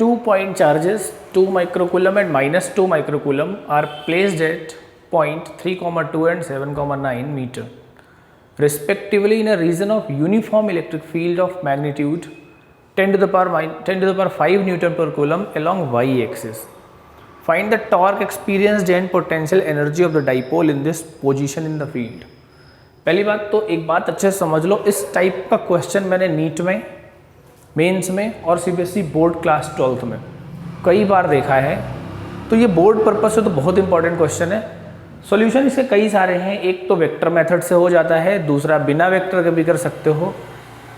two point charges 2 microcoulomb and minus 2 microcoulomb are placed at point 3, 2 and 7, 9 meter respectively in a region of uniform electric field of magnitude 10 to the power 5 Newton per coulomb along y-axis. Find the torque experienced and potential energy of the dipole in this position in the field. पहली बात तो एक बात अच्छे से समझ लो, इस type का क्वेश्चन मैंने नीट में, मेंस में और सीबीएसई बोर्ड क्लास 12th में कई बार देखा है, तो ये बोर्ड पर्पस से तो बहुत इंपॉर्टेंट क्वेश्चन है। सॉल्यूशन इसके कई सारे हैं, एक तो वेक्टर मेथड से हो जाता है, दूसरा बिना वेक्टर के भी कर सकते हो।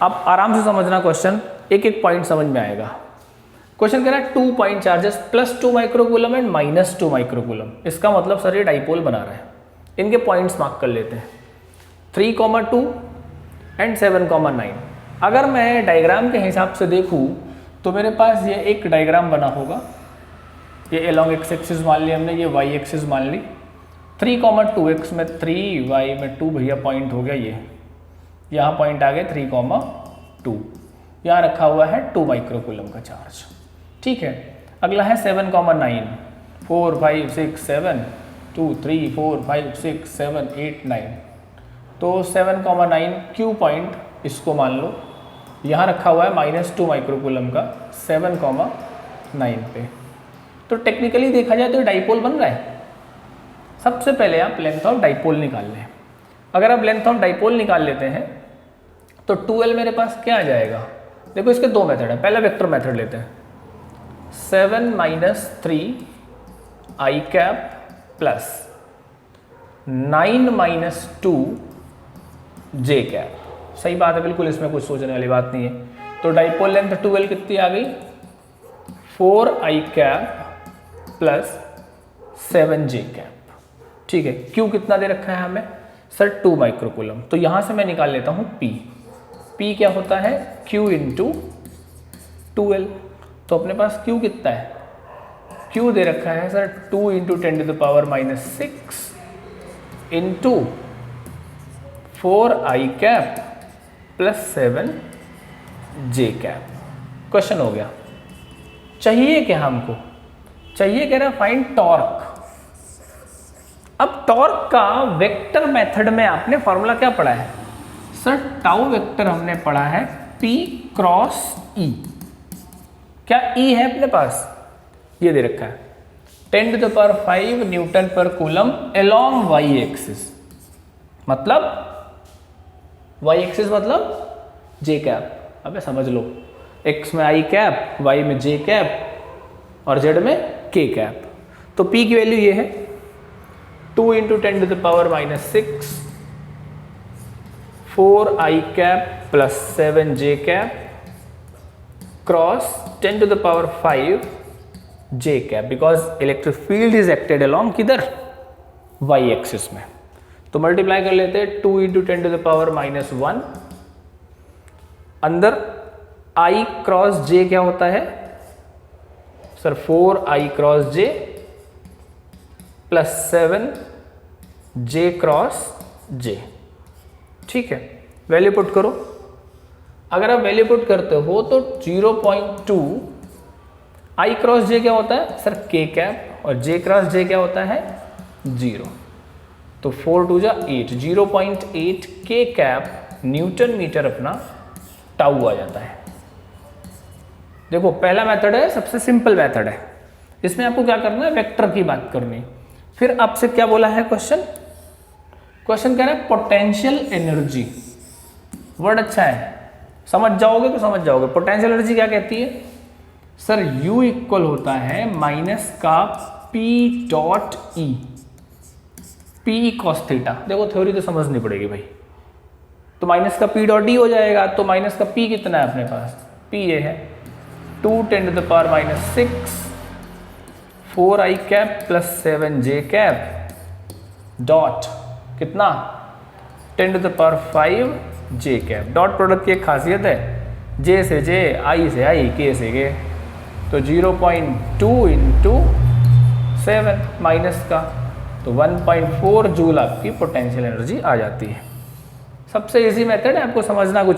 आप आराम से समझना क्वेश्चन, एक एक पॉइंट समझ में आएगा। क्वेश्चन कह रहा है 2 point charges plus 2 microcoulomb and minus 2 microcoulomb. इसका मतलब सर ये डाइपोल बना रहा है। इनके पॉइंट्स मार्क कर लेते हैं 3, 2 एंड 7, 9। अगर मैं डायग्राम के हिसाब से देखूँ तो मेरे पास ये एक डायग्राम बना होगा। ये एलोंग एक्स एक्सिस मान ली हमने, ये वाई एक्सिस मान ली। 3, 2 एक्स में 3, वाई में 2 भैया पॉइंट हो गया ये। यहाँ पॉइंट आ गए 3, 2। यहाँ रखा हुआ है 2 माइक्रोकूलम का चार्ज। ठीक है, अगला है 7, 9। 4, 5, 6, 7, 2, 3, 4, 5, 6, 7, 8, 9। तो 7, 9 क्यू पॉइंट इसको मान लो, यहाँ रखा हुआ है -2 माइक्रोकूलम का 7, 9 पे। तो टेक्निकली देखा जाए तो डाइपोल बन रहा है। सबसे पहले आप लेंथ ऑफ डाइपोल निकाल लें। अगर आप लेंथ ऑफ डाइपोल निकाल लेते हैं तो 2L मेरे पास क्या आ जाएगा। देखो इसके दो मेथड है, पहला वेक्टर मेथड लेते हैं। 7 - 3 I cap plus 9 - 2 J cap. सही बात है, बिल्कुल इसमें कुछ सोचने वाली बात नहीं है। तो डाइपोल लेंथ 2L कितनी आ गई, 4 I cap plus 7 J cap. ठीक है, Q कितना दे रखा है हमें सर 2 माइक्रोकूलम। तो यहां से मैं निकाल लेता हूं P। P क्या होता है Q इंटू 2L। तो अपने पास Q कितना है, Q दे रखा है sir 2 into 10 to the power -6 into 4 I cap plus 7 J cap. Question हो गया। चाहिए क्या हमको, चाहिए कह रहा फाइंड टॉर्क। अब टॉर्क का वेक्टर मेथड में आपने फॉर्मूला क्या पढ़ा है सर, टाउ वेक्टर हमने पढ़ा है P क्रॉस E। क्या E है अपने पास, ये दे रखा है 10 to the power 5 न्यूटन पर कूलम अलोंग y एक्सिस। मतलब y एक्सिस मतलब J कैप। अबे समझ लो, x में I कैप, y में J कैप और z में K कैप। तो P की वैल्यू ये है 2 into 10 to the power -6 4 I cap plus 7 J cap cross 10 to the power 5 J cap, because electric field is acted along किधर, y axis में। तो मल्टीप्लाई कर लेते हैं 2 इंटू 10 to the power -1। अंदर I क्रॉस J क्या होता है sir, 4 I cross J plus 7 J cross J। ठीक है, वैल्यू पुट करो। अगर आप वैल्यू पुट करते हो तो 0.2 I क्रॉस J क्या होता है सर K कैप और J क्रॉस J क्या होता है 0। तो 4 2 जा 8, 0.8 K कैप न्यूटन मीटर अपना टाउ आ जाता है। देखो पहला मेथड है, सबसे सिंपल मेथड है। इसमें आपको क्या करना है, वेक्टर की बात करनी। फिर आपसे क्या बोला है क्वेश्चन, क्वेश्चन कह रहा है पोटेंशियल एनर्जी। वर्ड अच्छा है, समझ जाओगे तो समझ जाओगे। पोटेंशियल एनर्जी क्या कहती है सर, U इक्वल होता है माइनस का P dot E, P cos theta. देखो थ्योरी तो समझनी पड़ेगी भाई। तो माइनस का P डॉट E हो जाएगा। तो माइनस का P कितना है अपने पास, P ये है 2 10 to the power -6 4 I cap plus 7 J cap dot कितना 10 to the power 5 J cap. Dot product की एक खासियत है, J से J, I से I, K से K। तो 0.2 इंटू 7 माइनस का, तो 1.4 जूल आपकी पोटेंशियल एनर्जी आ जाती है। सबसे इजी मेथड है, आपको समझना कुछ